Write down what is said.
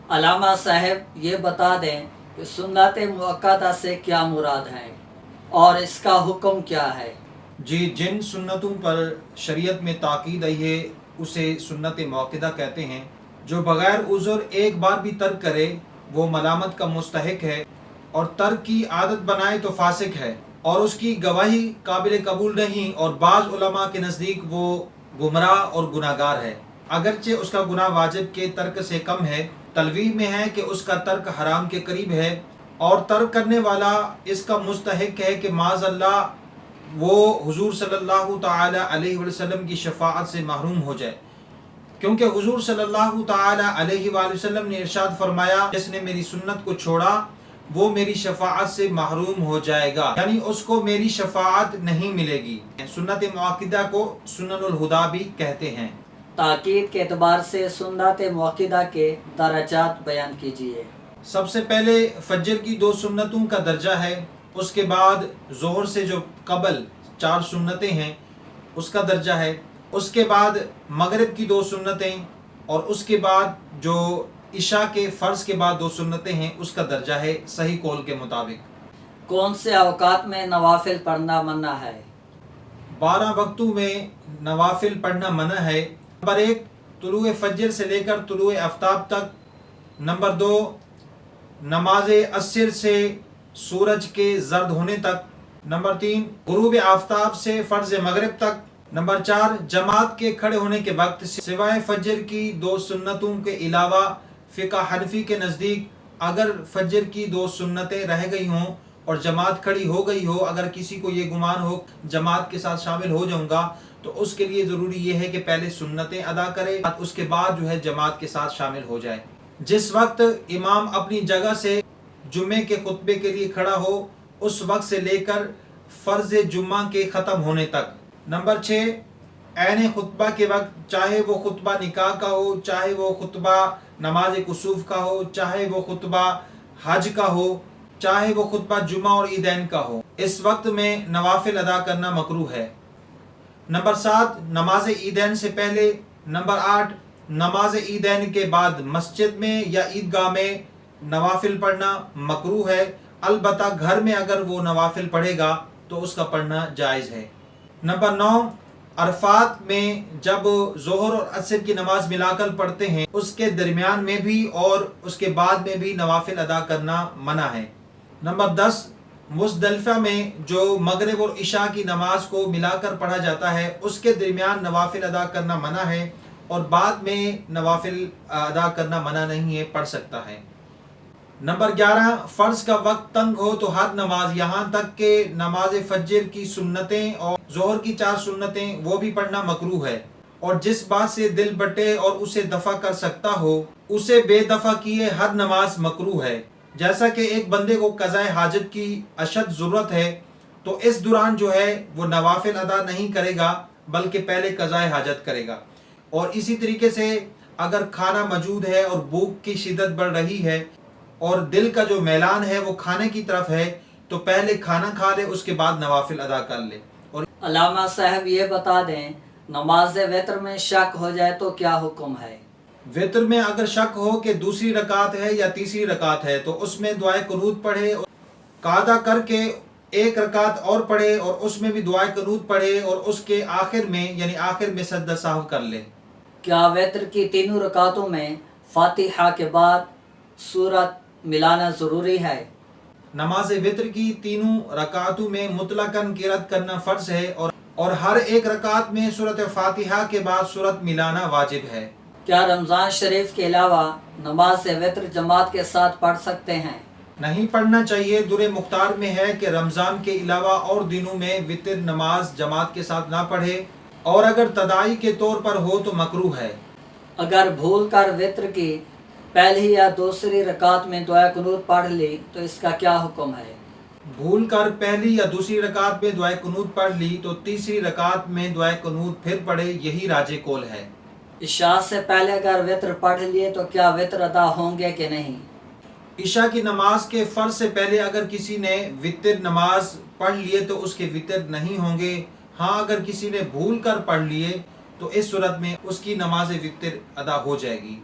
علامہ صاحب یہ بتا دیں کہ سنت مؤکدہ سے کیا مراد ہے اور اس کا حکم کیا ہے؟ جی، جن سنتوں پر شریعت میں تاکید آئی ہے اسے سنت مؤکدہ کہتے ہیں۔ جو بغیر عذر ایک بار بھی ترک کرے وہ ملامت کا مستحق ہے، اور ترک کی عادت بنائے تو فاسق ہے، اور اس کی گواہی قابل قبول نہیں، اور بعض علماء کے نزدیک وہ گمراہ اور گناہگار ہے، اگرچہ اس کا گناہ واجب کے ترک سے کم ہے۔ تلویح میں ہے کہ اس کا ترک حرام کے قریب ہے، اور ترک کرنے والا اس کا مستحق ہے کہ معاذ اللہ وہ حضور صلی اللہ تعالی علیہ وسلم کی شفاعت سے محروم ہو جائے، کیونکہ حضور صلی اللہ تعالی علیہ وآلہ وسلم نے ارشاد فرمایا، جس نے میری سنت کو چھوڑا وہ میری شفاعت سے محروم ہو جائے گا، یعنی اس کو میری شفاعت نہیں ملے گی۔ سنت مؤکدہ کو سنن الہدیٰ بھی کہتے ہیں۔ تاکید کے اعتبار سے سنت مؤکدہ کے درجات بیان کیجیے۔ سب سے پہلے فجر کی 2 سنتوں کا درجہ ہے، اس کے بعد ظہر سے جو قبل 4 سنتیں ہیں اس کا درجہ ہے، اس کے بعد مغرب کی 2 سنتیں، اور اس کے بعد جو عشاء کے فرض کے بعد 2 سنتیں ہیں اس کا درجہ ہے صحیح قول کے مطابق۔ کون سے اوقات میں نوافل پڑھنا منع ہے؟ 12 وقتوں میں نوافل پڑھنا منع ہے۔ نمبر 1 طلوع فجر سے لے کر طلوع آفتاب تک۔ نمبر 2 نماز عصر سے سورج کے زرد ہونے تک۔ نمبر 3 غروب آفتاب سے فرض مغرب تک۔ نمبر 4 جماعت کے کھڑے ہونے کے وقت سوائے فجر کی 2 سنتوں کے علاوہ فقہ حنفی کے نزدیک اگر فجر کی 2 سنتیں رہ گئی ہوں اور جماعت کھڑی ہو گئی ہو، اگر کسی کو یہ گمان ہو جماعت کے ساتھ شامل ہو جاؤں گا تو اس کے لیے ضروری یہ ہے کہ پہلے سنتیں ادا کرے، اس کے بعد جو ہے جماعت کے ساتھ شامل ہو جائے۔ جس وقت امام اپنی جگہ سے جمعے کے خطبے کے لیے کھڑا ہو اس وقت سے لے کر فرض جمعہ کے ختم ہونے تک۔ نمبر 6 عین خطبہ کے وقت، چاہے وہ خطبہ نکاح کا ہو، چاہے وہ خطبہ نماز کسوف کا ہو، چاہے وہ خطبہ حج کا ہو، چاہے وہ خطبہ جمعہ اور عیدین کا ہو، اس وقت میں نوافل ادا کرنا مکروہ ہے۔ نمبر 7 نماز عیدین سے پہلے۔ نمبر 8 نماز عیدین کے بعد مسجد میں یا عیدگاہ میں نوافل پڑھنا مکروہ ہے، البتہ گھر میں اگر وہ نوافل پڑھے گا تو اس کا پڑھنا جائز ہے۔ نمبر 9 عرفات میں جب ظہر اور عصر کی نماز ملا کر پڑھتے ہیں اس کے درمیان میں بھی اور اس کے بعد میں بھی نوافل ادا کرنا منع ہے۔ نمبر 10 مزدلفہ میں جو مغرب اور عشاء کی نماز کو ملا کر پڑھا جاتا ہے اس کے درمیان نوافل ادا کرنا منع ہے، اور بعد میں نوافل ادا کرنا منع نہیں ہے، پڑھ سکتا ہے۔ نمبر 11 فرض کا وقت تنگ ہو تو ہر نماز یہاں تک کہ نماز فجر کی سنتیں اور ظہر کی 4 سنتیں وہ بھی پڑھنا مکروہ ہے، اور جس بات سے دل بٹے اور اسے دفع کر سکتا ہو اسے بے دفع کیے ہر نماز مکروہ ہے۔ جیسا کہ ایک بندے کو قضاء حاجت کی اشد ضرورت ہے تو اس دوران جو ہے وہ نوافل ادا نہیں کرے گا بلکہ پہلے قضاء حاجت کرے گا، اور اسی طریقے سے اگر کھانا موجود ہے اور بھوک کی شدت بڑھ رہی ہے اور دل کا جو میلان ہے وہ کھانے کی طرف ہے تو پہلے کھانا کھا لے، اس کے بعد نوافل ادا کر لے۔ اور علامہ صاحب یہ بتا دیں نماز وتر میں شک ہو جائے تو کیا حکم ہے؟ وتر میں اگر شک ہو کہ دوسری رکعت ہے یا تیسری رکعت ہے تو اس میں دعائے قنوت پڑھے، قاعدہ کر کے ایک رکعت اور پڑھے اور اس میں بھی دعائے قنوت پڑھے، اور اس کے آخر میں یعنی آخر میں سجدہ سہو کر لے۔ کیا وتر کی تینوں رکعتوں میں فاتحہ کے بعد سورت ملانا ضروری ہے؟ نماز وتر کی تینوں رکعتوں میں مطلقاً قرأت کرنا فرض ہے، اور ہر ایک رکعت میں سورت فاتحہ کے بعد سورت ملانا واجب ہے۔ کیا رمضان شریف کے علاوہ نماز وتر جماعت کے ساتھ پڑھ سکتے ہیں؟ نہیں پڑھنا چاہیے۔ در مختار میں ہے کہ رمضان کے علاوہ اور دنوں میں وتر نماز جماعت کے ساتھ نہ پڑھے، اور اگر تداعی کے طور پر ہو تو مکروہ ہے۔ اگر بھول کر وتر کی پہلی یا دوسری رکعت میں دعائے قنوت پڑھ لی تو اس کا کیا حکم ہے؟ بھول کر پہلی یا دوسری رکعت میں دعائے قنوت پڑھ لی تو تیسری رکعت میں دعائے قنوت پھر پڑھے، یہی راجح قول ہے۔ عشاء سے پہلے اگر وتر پڑھ لیے تو کیا وتر ادا ہوں گے کہ نہیں؟ عشاء کی نماز کے فرض سے پہلے اگر کسی نے وتر نماز پڑھ لیے تو اس کے وتر نہیں ہوں گے۔ ہاں اگر کسی نے بھول کر پڑھ لیے تو اس صورت میں اس کی نماز وتر ادا ہو جائے گی۔